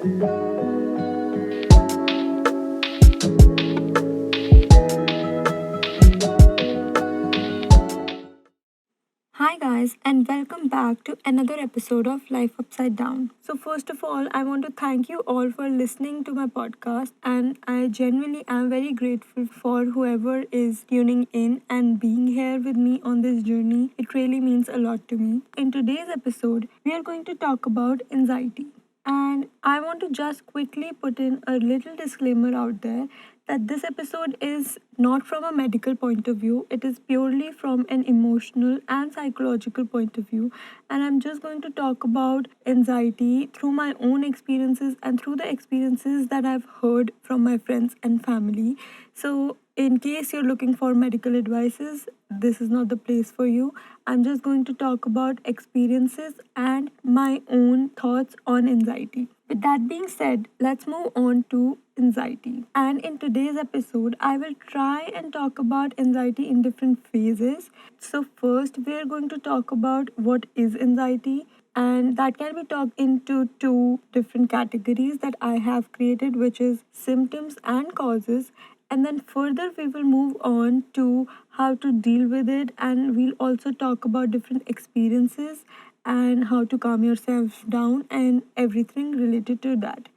Hi, guys, and welcome back to another episode of Life Upside Down. So, first of all, I want to thank you all for listening to my podcast, and I genuinely am very grateful for whoever is tuning in and being here with me on this journey. It really means a lot to me. In today's episode, we are going to talk about anxiety. And I want to just quickly put in a little disclaimer out there that this episode is not from a medical point of view, it is purely from an emotional and psychological point of view. And I'm just going to talk about anxiety through my own experiences and through the experiences that I've heard from my friends and family. So, in case you're looking for medical advices, this is not the place for you. I'm just going to talk about experiences and my own thoughts on anxiety. With that being said, let's move on to anxiety. And in today's episode, I will try and talk about anxiety in different phases. So, first, we are going to talk about what is anxiety, and that can be talked into two different categories that I have created, which is symptoms and causes. And then further, we will move on to how to deal with it, and we'll also talk about different experiences and how to calm yourself down and everything related to that.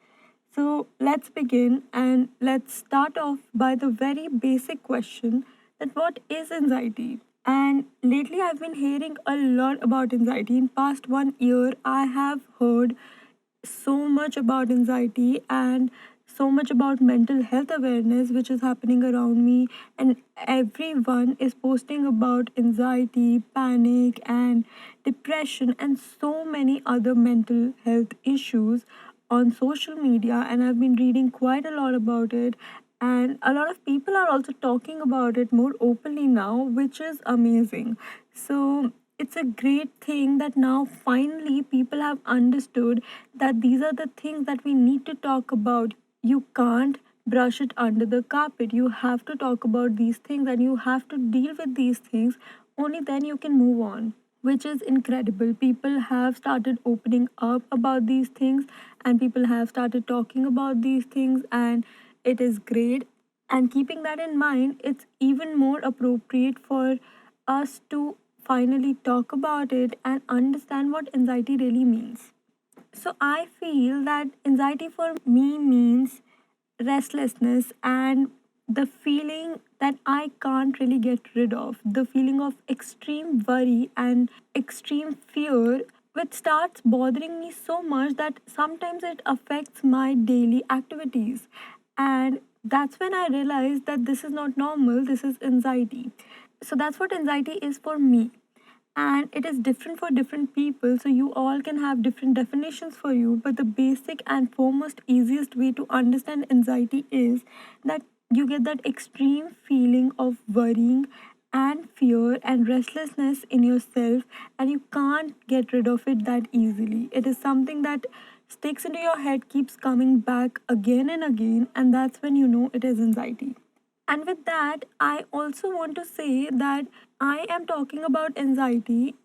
So let's begin and let's start off by the very basic question that what is anxiety? And lately I've been hearing a lot about anxiety. In past 1 year I have heard so much about anxiety and so much about mental health awareness which is happening around me, and everyone is posting about anxiety, panic and depression and so many other mental health issues on social media, and I've been reading quite a lot about it, and a lot of people are also talking about it more openly now, which is amazing. So it's a great thing that now finally people have understood that these are the things that we need to talk about. You can't brush it under the carpet. You have to talk about these things and you have to deal with these things. Only then you can move on, which is incredible. People have started opening up about these things and people have started talking about these things, and it is great. And keeping that in mind, it's even more appropriate for us to finally talk about it and understand what anxiety really means. So, I feel that anxiety for me means restlessness and the feeling that I can't really get rid of, the feeling of extreme worry and extreme fear, which starts bothering me so much that sometimes it affects my daily activities. And that's when I realized that this is not normal, this is anxiety. So that's what anxiety is for me, and it is different for different people, so you all can have different definitions for you, but the basic and foremost easiest way to understand anxiety is that you get that extreme feeling of worrying and fear and restlessness in yourself, and you can't get rid of it that easily. It is something that sticks into your head, keeps coming back again and again, and that's when you know it is anxiety. And with that, I also want to say that I am talking about anxiety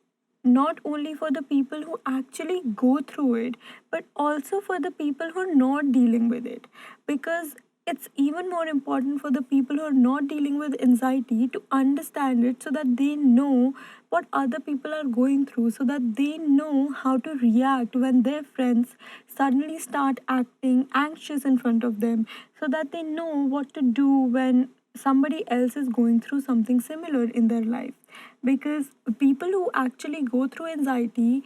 not only for the people who actually go through it, but also for the people who are not dealing with it. Because it's even more important for the people who are not dealing with anxiety to understand it so that they know what other people are going through, so that they know how to react when their friends suddenly start acting anxious in front of them, so that they know what to do when somebody else is going through something similar in their life. Because people who actually go through anxiety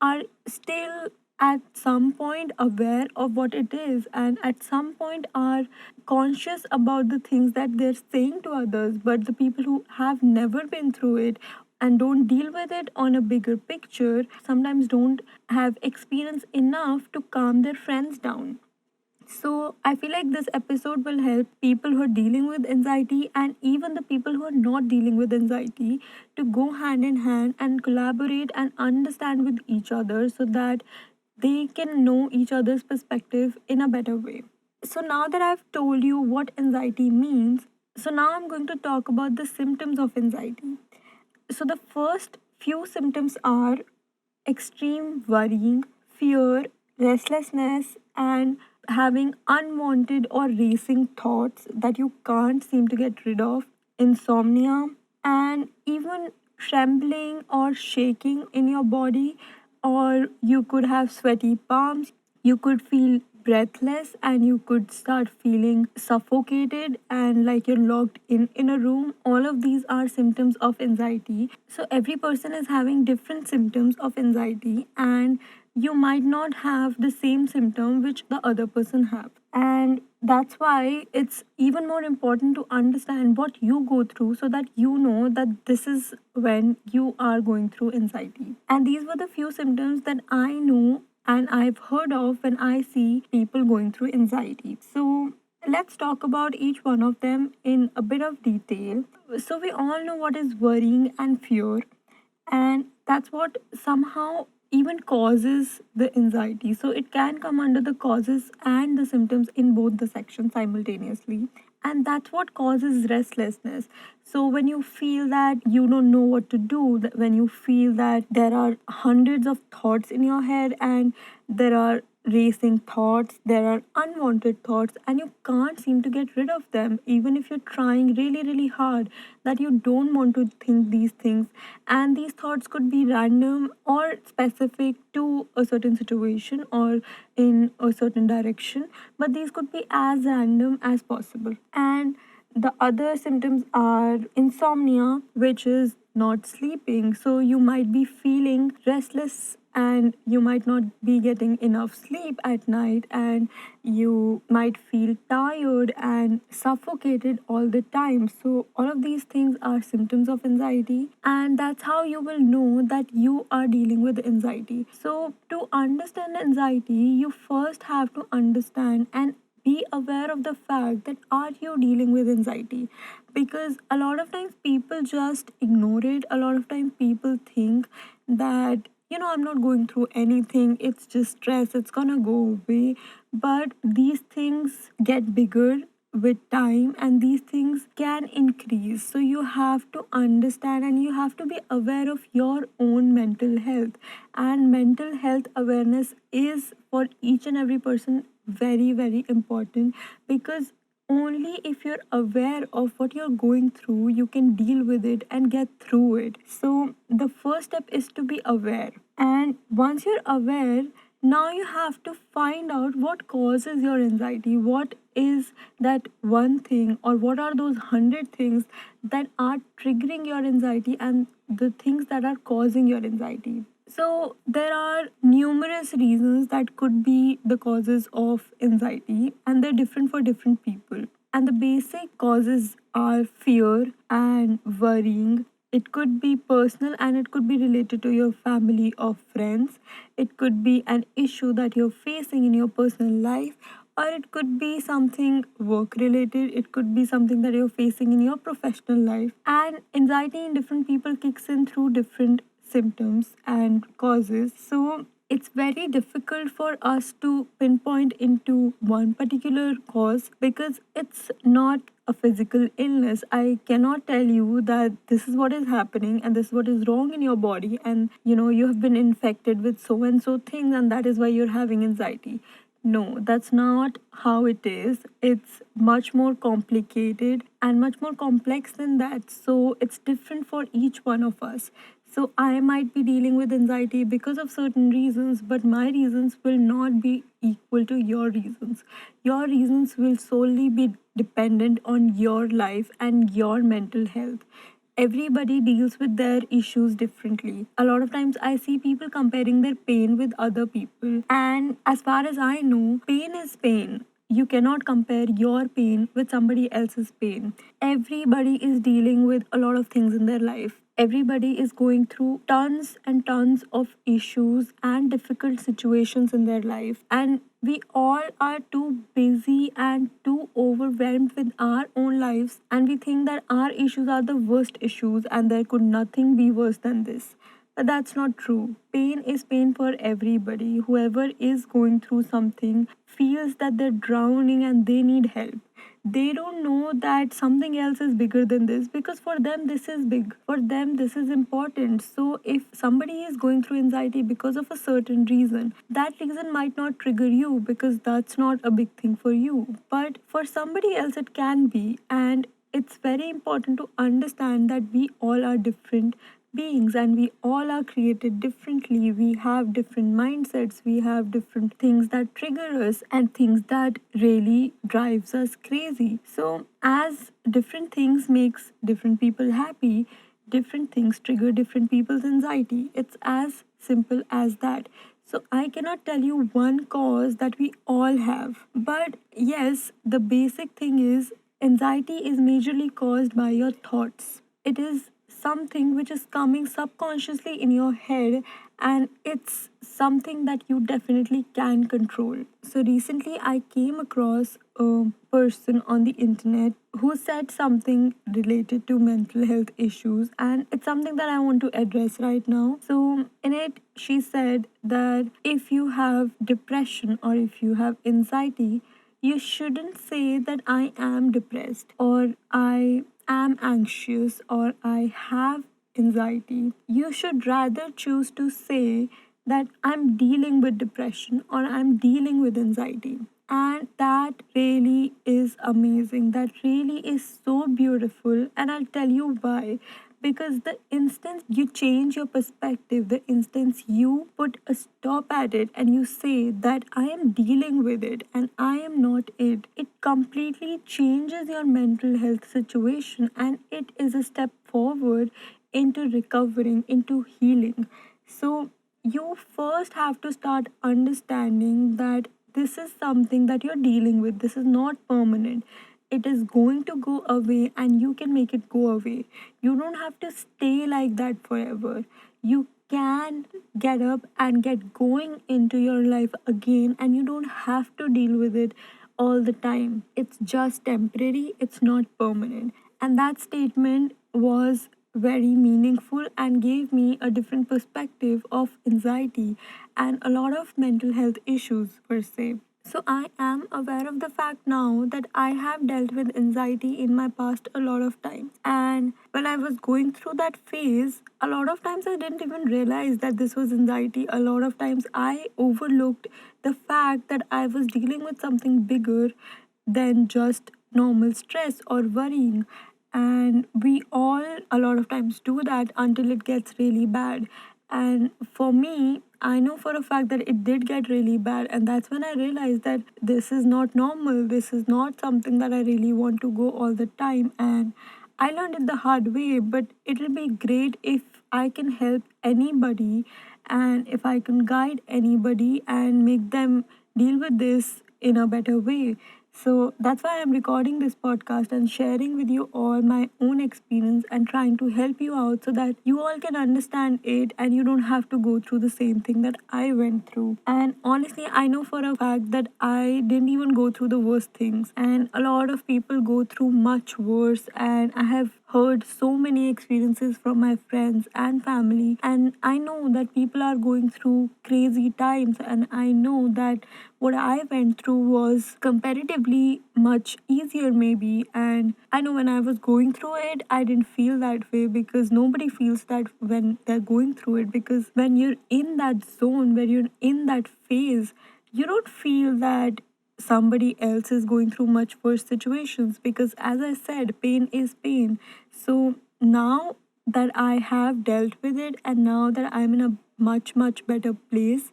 are still at some point aware of what it is, and at some point are conscious about the things that they're saying to others. But the people who have never been through it and don't deal with it on a bigger picture sometimes don't have experience enough to calm their friends down. So, I feel like this episode will help people who are dealing with anxiety and even the people who are not dealing with anxiety to go hand in hand and collaborate and understand with each other so that they can know each other's perspective in a better way. So, now that I've told you what anxiety means, so now I'm going to talk about the symptoms of anxiety. So, the first few symptoms are extreme worrying, fear, restlessness, and having unwanted or racing thoughts that you can't seem to get rid of, insomnia, and even trembling or shaking in your body, or you could have sweaty palms, you could feel breathless, and you could start feeling suffocated and like you're locked in a room. All of these are symptoms of anxiety. So every person is having different symptoms of anxiety, and you might not have the same symptom which the other person have. And that's why it's even more important to understand what you go through, so that you know that this is when you are going through anxiety. And these were the few symptoms that I know and I've heard of when I see people going through anxiety. So let's talk about each one of them in a bit of detail. So we all know what is worrying and fear, and that's what somehow even causes the anxiety. So it can come under the causes and the symptoms in both the sections simultaneously, and that's what causes restlessness. So when you feel that you don't know what to do, when you feel that there are hundreds of thoughts in your head, and there are racing thoughts, there are unwanted thoughts, and you can't seem to get rid of them, even if you're trying really, really hard, that you don't want to think these things. And these thoughts could be random or specific to a certain situation or in a certain direction, but these could be as random as possible. And the other symptoms are insomnia, which is not sleeping. So you might be feeling restless and you might not be getting enough sleep at night, and you might feel tired and suffocated all the time. So all of these things are symptoms of anxiety, and that's how you will know that you are dealing with anxiety. So to understand anxiety, you first have to understand and be aware of the fact that are you dealing with anxiety, because a lot of times people just ignore it. A lot of times people think that, I'm not going through anything, it's just stress, it's gonna go away. But these things get bigger with time, and these things can increase. So you have to understand and you have to be aware of your own mental health. And mental health awareness is for each and every person very, very important, because only if you're aware of what you're going through, you can deal with it and get through it. So the first step is to be aware. And once you're aware, now you have to find out what causes your anxiety. What is that one thing, or what are those 100 things that are triggering your anxiety, and the things that are causing your anxiety. So, there are numerous reasons that could be the causes of anxiety, and they're different for different people. And the basic causes are fear and worrying. It could be personal and it could be related to your family or friends. It could be an issue that you're facing in your personal life, or it could be something work related. It could be something that you're facing in your professional life. And anxiety in different people kicks in through different symptoms and causes. So it's very difficult for us to pinpoint into one particular cause, because it's not a physical illness. I cannot tell you that this is what is happening and this is what is wrong in your body, and you have been infected with so and so things, and that is why you're having anxiety. No, that's not how it is. It's much more complicated and much more complex than that. So it's different for each one of us. So I might be dealing with anxiety because of certain reasons, but my reasons will not be equal to your reasons. Your reasons will solely be dependent on your life and your mental health. Everybody deals with their issues differently. A lot of times I see people comparing their pain with other people. And as far as I know, pain is pain. You cannot compare your pain with somebody else's pain. Everybody is dealing with a lot of things in their life. Everybody is going through tons and tons of issues and difficult situations in their life. And we all are too busy and too overwhelmed with our own lives. And we think that our issues are the worst issues and there could nothing be worse than this. But that's not true. Pain is pain for everybody. Whoever is going through something feels that they're drowning and they need help. They don't know that something else is bigger than this, because for them this is big. For them this is important. So if somebody is going through anxiety because of a certain reason, that reason might not trigger you because that's not a big thing for you. But for somebody else it can be. And it's very important to understand that we all are different beings and we all are created differently. We have different mindsets, we have different things that trigger us and things that really drives us crazy. So as different things makes different people happy, different things trigger different people's anxiety. It's as simple as that. So I cannot tell you one cause that we all have. But yes, the basic thing is anxiety is majorly caused by your thoughts. It is something which is coming subconsciously in your head, and it's something that you definitely can control. So recently I came across a person on the internet who said something related to mental health issues, and it's something that I want to address right now. So in it she said that if you have depression or if you have anxiety, you shouldn't say that I am depressed or I am anxious or I have anxiety. You should rather choose to say that I'm dealing with depression or I'm dealing with anxiety. And that really is amazing. That really is so beautiful. And I'll tell you why. Because the instant you change your perspective, the instant you put a stop at it and you say that I am dealing with it and I am not it, it completely changes your mental health situation and it is a step forward into recovering, into healing. So, you first have to start understanding that this is something that you're dealing with. This is not permanent. It is going to go away and you can make it go away. You don't have to stay like that forever. You can get up and get going into your life again, and you don't have to deal with it all the time. It's just temporary, it's not permanent. And that statement was very meaningful and gave me a different perspective of anxiety and a lot of mental health issues per se. So I am aware of the fact now that I have dealt with anxiety in my past a lot of times. And when I was going through that phase, a lot of times I didn't even realize that this was anxiety. A lot of times I overlooked the fact that I was dealing with something bigger than just normal stress or worrying. And we all a lot of times do that until it gets really bad. And for me, I know for a fact that it did get really bad, and that's when I realized that this is not normal, this is not something that I really want to go all the time. And I learned it the hard way, but it'll be great if I can help anybody and if I can guide anybody and make them deal with this in a better way. So that's why I'm recording this podcast and sharing with you all my own experience and trying to help you out so that you all can understand it and you don't have to go through the same thing that I went through. And honestly, I know for a fact that I didn't even go through the worst things, and a lot of people go through much worse. And I have heard so many experiences from my friends and family, and I know that people are going through crazy times, and I know that what I went through was comparatively much easier, maybe. And I know when I was going through it, I didn't feel that way because nobody feels that when they're going through it. Because when you're in that zone, when you're in that phase, you don't feel that somebody else is going through much worse situations, because as I said, pain is pain. So now that I have dealt with it and now that I'm in a much better place,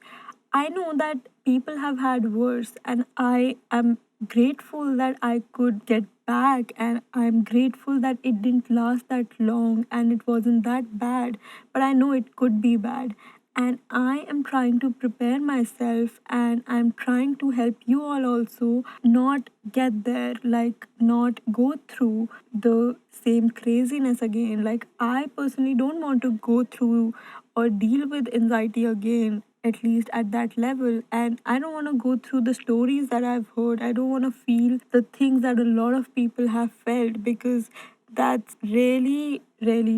I know that people have had worse, and I am grateful that I could get back, and I'm grateful that it didn't last that long and it wasn't that bad. But I know it could be bad, and I am trying to prepare myself and I'm trying to help you all also not get there, like, not go through the same craziness again. Like, I personally don't want to go through or deal with anxiety again, at least at that level. And I don't want to go through the stories that I've heard. I don't want to feel the things that a lot of people have felt, because That's really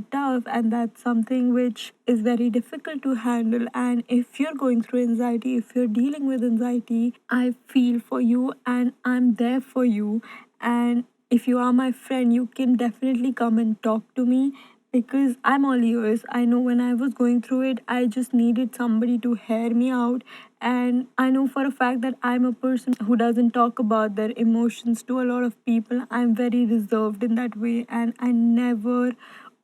tough, and that's something which is very difficult to handle. And if you're going through anxiety, if you're dealing with anxiety, I feel for you and I'm there for you. And if you are my friend, you can definitely come and talk to me, because I'm all ears. I know when I was going through it, I just needed somebody to hear me out. And I know for a fact that I'm a person who doesn't talk about their emotions to a lot of people. I'm very reserved in that way, and I never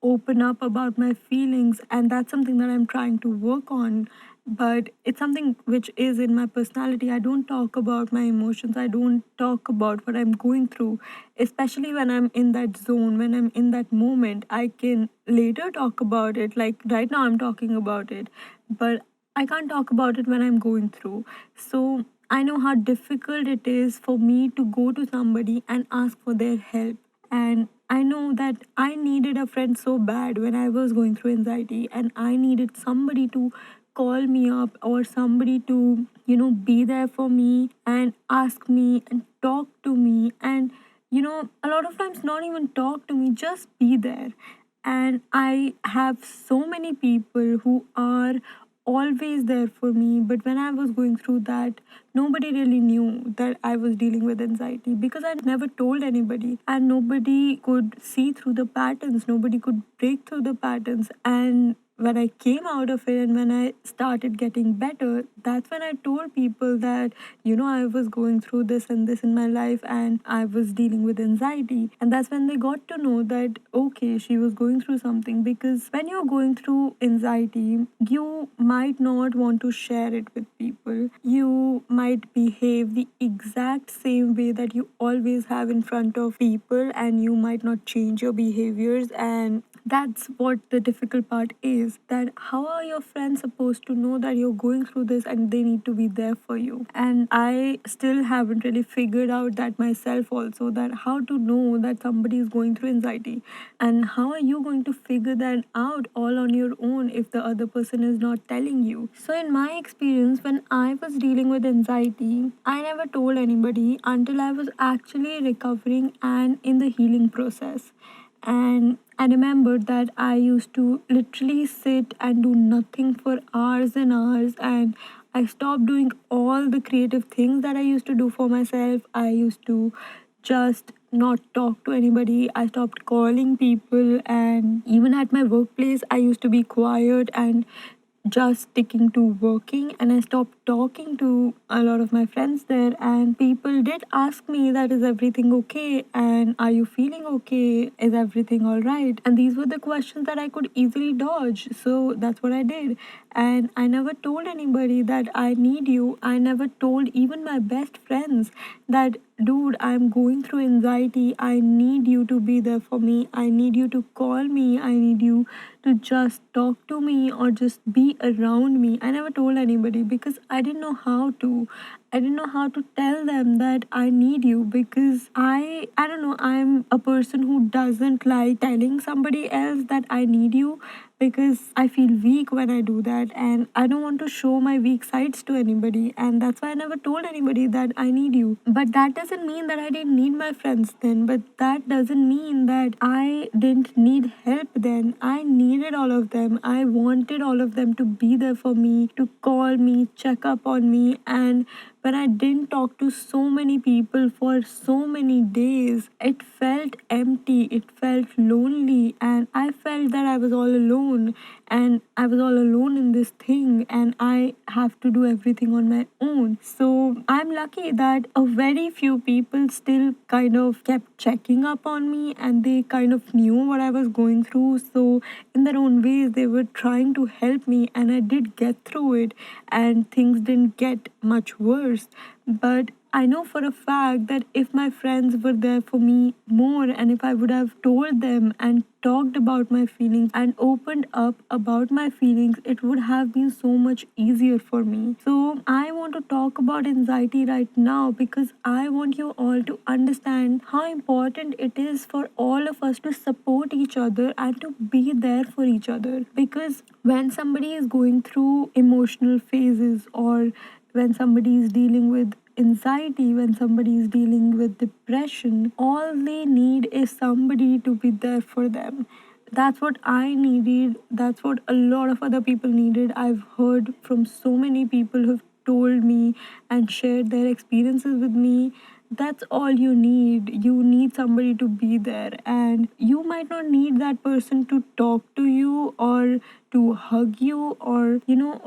open up about my feelings. And that's something that I'm trying to work on. But it's something which is in my personality. I don't talk about my emotions, I don't talk about what I'm going through, especially when I'm in that zone, when I'm in that moment. I can later talk about it, like right now I'm talking about it, but I can't talk about it when I'm going through. So I know how difficult it is for me to go to somebody and ask for their help. And I know that I needed a friend so bad when I was going through anxiety, and I needed somebody to call me up, or somebody to, be there for me and ask me and talk to me. And, a lot of times, not even talk to me, just be there. And I have so many people who are always there for me. But when I was going through that, nobody really knew that I was dealing with anxiety, because I never told anybody, and nobody could see through the patterns, nobody could break through the patterns. And when I came out of it and when I started getting better, that's when I told people that, I was going through this and this in my life, and I was dealing with anxiety. And that's when they got to know that, okay, she was going through something. Because when you're going through anxiety, you might not want to share it with people. You might behave the exact same way that you always have in front of people, and you might not change your behaviors. And that's what the difficult part is, that how are your friends supposed to know that you're going through this and they need to be there for you? And I still haven't really figured out that myself also, that how to know that somebody is going through anxiety, and how are you going to figure that out all on your own if the other person is not telling you? So in my experience, when I was dealing with anxiety, I never told anybody until I was actually recovering and in the healing process. And I remembered that I used to literally sit and do nothing for hours and hours. And I stopped doing all the creative things that I used to do for myself. I used to just not talk to anybody. I stopped calling people. And even at my workplace, I used to be quiet and just sticking to working. And I stopped talking to a lot of my friends there. And people did ask me that, is everything okay, and are you feeling okay, is everything all right? And these were the questions that I could easily dodge, so that's what I did. And I never told anybody that I need you. I never told even my best friends that, dude, I'm going through anxiety, I need you to be there for me, I need you to call me, I need you to just talk to me or just be around me. I never told anybody because I didn't know how to. I didn't know how to tell them that I need you, because I don't know, I'm a person who doesn't like telling somebody else that I need you, because I feel weak when I do that, and I don't want to show my weak sides to anybody. And that's why I never told anybody that I need you. But that doesn't mean that I didn't need my friends then. But that doesn't mean that I didn't need help then. I needed all of them. I wanted all of them to be there for me, to call me, check up on me. And when I didn't talk to so many people for so many days, it felt empty, it felt lonely, and I felt that I was all alone. And I was all alone in this thing, and I have to do everything on my own. So I'm lucky that a very few people still kind of kept checking up on me, and they kind of knew what I was going through. So, in their own ways, they were trying to help me, and I did get through it, and things didn't get much worse. But I know for a fact that if my friends were there for me more, and if I would have told them and talked about my feelings and opened up about my feelings, it would have been so much easier for me. So, I want to talk about anxiety right now, because I want you all to understand how important it is for all of us to support each other and to be there for each other. Because when somebody is going through emotional phases, or when somebody is dealing with anxiety, when somebody is dealing with depression, all they need is somebody to be there for them. That's what I needed. That's what a lot of other people needed. I've heard from so many people who've told me and shared their experiences with me. That's all you need. You need somebody to be there, and you might not need that person to talk to you or to hug you, or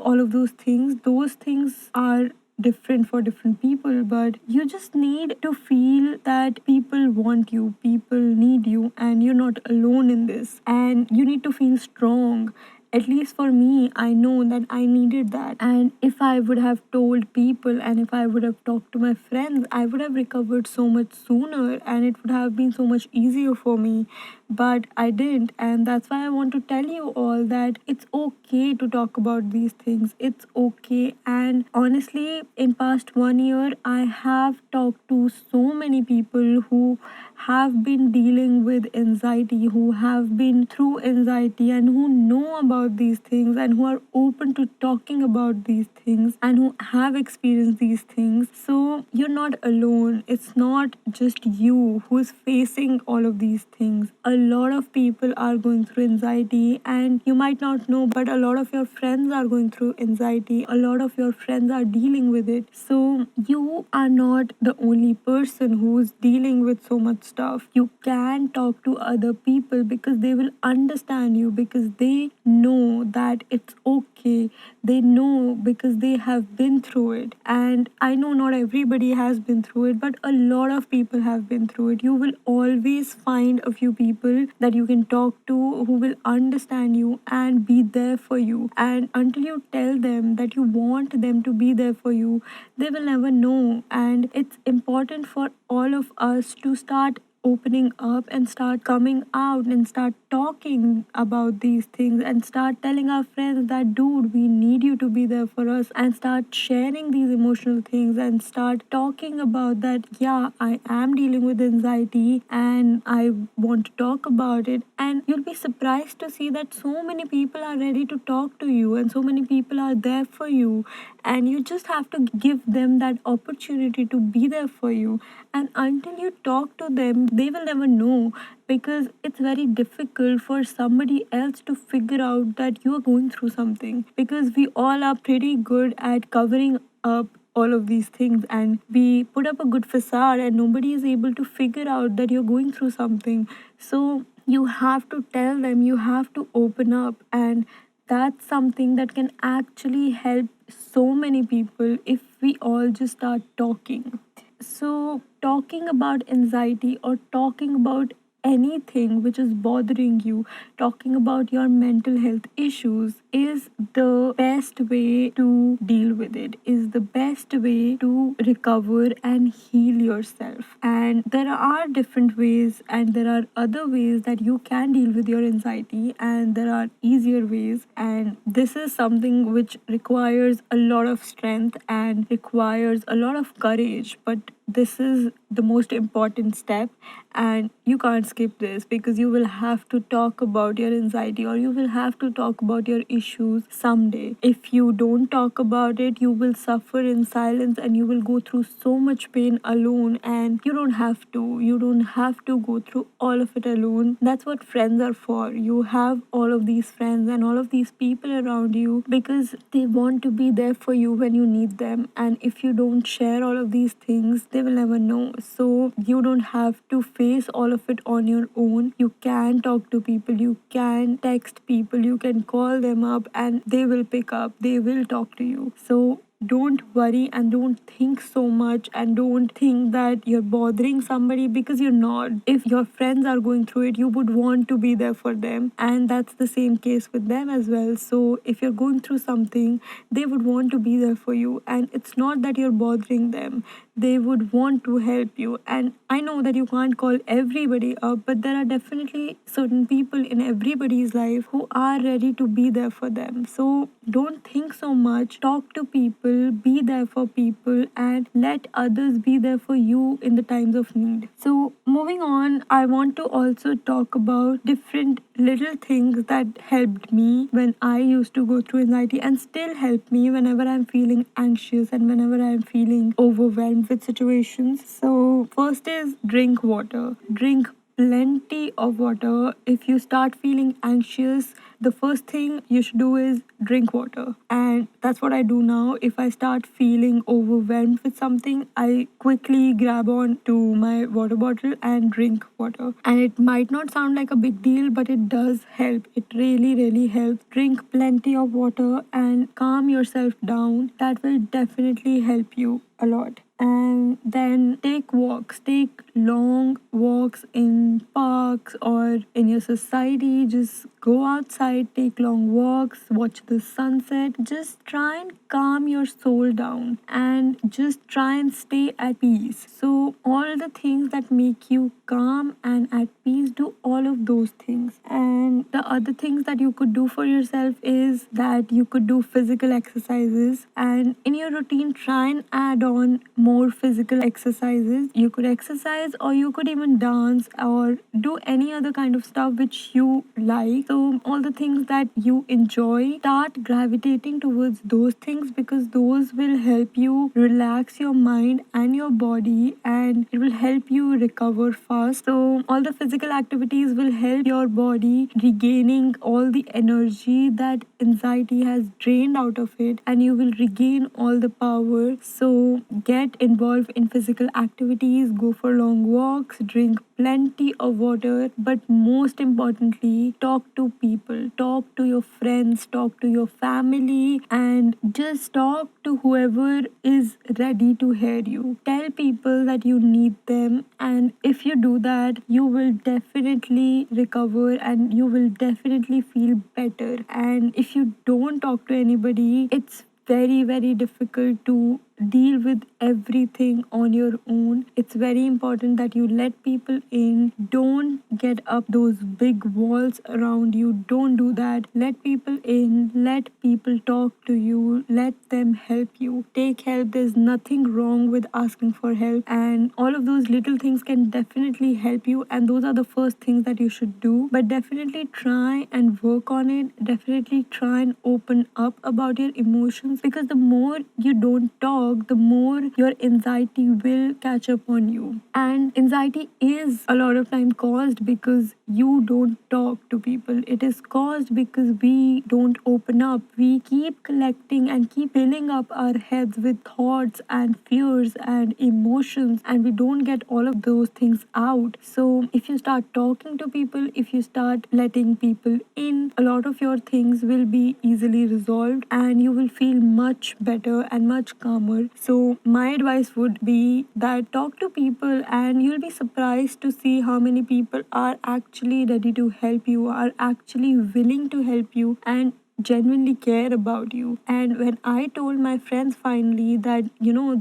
all of those things. Those things are different for different people, but you just need to feel that people want you, people need you, and you're not alone in this, and you need to feel strong. At least for me, I know that I needed that. And if I would have told people, and if I would have talked to my friends, I would have recovered so much sooner, and it would have been so much easier for me. But I didn't, and that's why I want to tell you all that it's okay to talk about these things. It's okay. And honestly, in past 1 year, I have talked to so many people who have been dealing with anxiety, who have been through anxiety, and who know about these things, and who are open to talking about these things, and who have experienced these things. So you're not alone. It's not just you who is facing all of these things. A lot of people are going through anxiety, and you might not know, but a lot of your friends are going through anxiety. A lot of your friends are dealing with it. So you are not the only person who's dealing with so much stuff. You can talk to other people because they will understand you, because they know that it's okay. They know because they have been through it. And I know not everybody has been through it, but a lot of people have been through it. You will always find a few people that you can talk to who will understand you and be there for you. And until you tell them that you want them to be there for you, they will never know. And it's important for all of us to start opening up and start coming out and start talking about these things, and start telling our friends that, dude, we need you to be there for us, and start sharing these emotional things, and start talking about that, yeah, I am dealing with anxiety and I want to talk about it. And you'll be surprised to see that so many people are ready to talk to you, and so many people are there for you, and you just have to give them that opportunity to be there for you. And until you talk to them, they will never know, because it's very difficult for somebody else to figure out that you are going through something, because we all are pretty good at covering up all of these things, and we put up a good facade, and nobody is able to figure out that you're going through something. So you have to tell them, you have to open up, and that's something that can actually help so many people if we all just start talking. So, talking about anxiety, or talking about anything which is bothering you, talking about your mental health issues, is the best way to deal with it, is the best way to recover and heal yourself. And there are different ways, and there are other ways that you can deal with your anxiety, and there are easier ways. And this is something which requires a lot of strength and requires a lot of courage, but this is the most important step, and you can't skip this, because you will have to talk about your anxiety, or you will have to talk about your issues someday. If you don't talk about it, you will suffer in silence, and you will go through so much pain alone. And you don't have to go through all of it alone. That's what friends are for. You have all of these friends and all of these people around you because they want to be there for you when you need them. And if you don't share all of these things, they will never know. So you don't have to face all of it on your own. You can talk to people, you can text people, you can call them up, and they will pick up, they will talk to you. So don't worry, and don't think so much, and don't think that you're bothering somebody, because you're not. If your friends are going through it, you would want to be there for them, and that's the same case with them as well. So if you're going through something, they would want to be there for you, and it's not that you're bothering them. They would want to help you. And I know that you can't call everybody up, but there are definitely certain people in everybody's life who are ready to be there for them. So don't think so much, talk to people, be there for people, and let others be there for you in the times of need. So moving on, I want to also talk about different little things that helped me when I used to go through anxiety and still help me whenever I'm feeling anxious and whenever I'm feeling overwhelmed with situations. So, first is drink water. Drink plenty of water. If you start feeling anxious, the first thing you should do is drink water. And that's what I do now. If I start feeling overwhelmed with something, I quickly grab on to my water bottle and drink water. And it might not sound like a big deal, but it does help. It really, really helps. Drink plenty of water and calm yourself down. That will definitely help you a lot. And then take walks, take long walks in parks or in your society. Just go outside, take long walks, watch the sunset. Just try and calm your soul down and just try and stay at peace. So all the things that make you calm and at peace, do all of those things. And the other things that you could do for yourself is that you could do physical exercises, and in your routine try and add on more physical exercises. You could exercise or you could even dance or do any other kind of stuff which you like. So all the things that you enjoy, start gravitating towards those things, because those will help you relax your mind and your body, and it will help you recover fast. So all the physical activities will help your body regaining all the energy that anxiety has drained out of it, and you will regain all the power. So get involved in physical activities, go for long walks, drink plenty of water, but most importantly, talk to people, talk to your friends, talk to your family, and just talk to whoever is ready to hear you. Tell people that you need them, and if you do that, you will definitely recover and you will definitely feel better. And if you don't talk to anybody, it's very, very difficult to deal with everything on your own. It's very important that you let people in. Don't get up those big walls around you. Don't do that. Let people in. Let people talk to you. Let them help you. Take help. There's nothing wrong with asking for help. And all of those little things can definitely help you. And those are the first things that you should do. But definitely try and work on it. Definitely try and open up about your emotions, because the more you don't talk, the more your anxiety will catch up on you. And anxiety is a lot of time caused because you don't talk to people. It is caused because we don't open up. We keep collecting and keep filling up our heads with thoughts and fears and emotions, and we don't get all of those things out. So if you start talking to people, if you start letting people in, a lot of your things will be easily resolved and you will feel much better and much calmer. So my advice would be that talk to people, and you'll be surprised to see how many people are actually ready to help you, are actually willing to help you, and genuinely care about you. And when I told my friends finally that,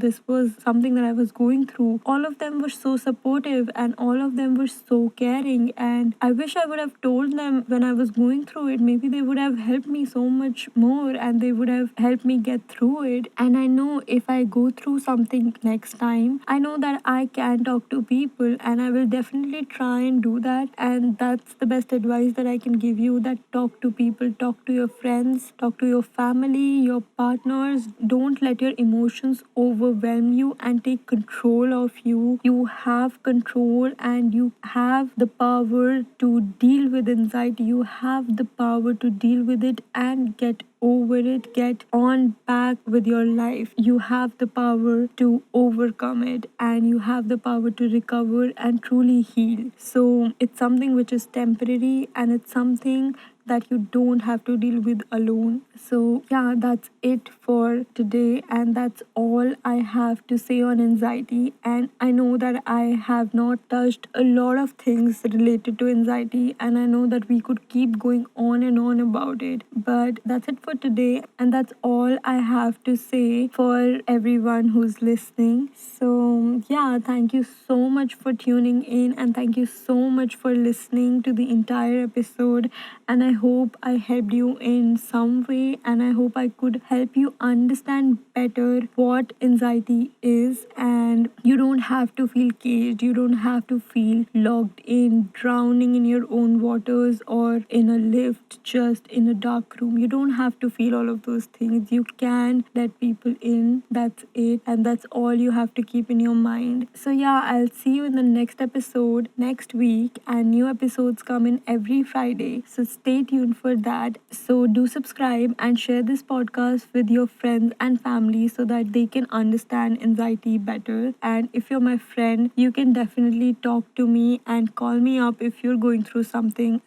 this was something that I was going through, all of them were so supportive and all of them were so caring. And I wish I would have told them when I was going through it. Maybe they would have helped me so much more and they would have helped me get through it. And I know if I go through something next time, I know that I can talk to people, and I will definitely try and do that. And that's the best advice that I can give you, that talk to people, talk to your friends, talk to your family, your partners. Don't let your emotions overwhelm you and take control of you. You have control and you have the power to deal with anxiety. You have the power to deal with it and get over it, get on back with your life. You have the power to overcome it, and you have the power to recover and truly heal. So it's something which is temporary, and it's something that you don't have to deal with alone. So yeah, that's it for today, and that's all I have to say on anxiety. And I know that I have not touched a lot of things related to anxiety, and I know that we could keep going on and on about it, but that's it for today, and that's all I have to say for everyone who's listening. So yeah, thank you so much for tuning in and thank you so much for listening to the entire episode. And I hope I helped you in some way and I hope I could help you understand better what anxiety is. And you don't have to feel caged, you don't have to feel locked in, drowning in your own waters or in a lift, just in a dark room. You don't have to feel all of those things. You can let people in. That's it. And that's all you have to keep in your mind. So, yeah, I'll see you in the next episode next week. And new episodes come in every Friday. So, stay tuned for that. So, do subscribe and share this podcast with your friends and family so that they can understand anxiety better. And if you're my friend, you can definitely talk to me and call me up if you're going through something.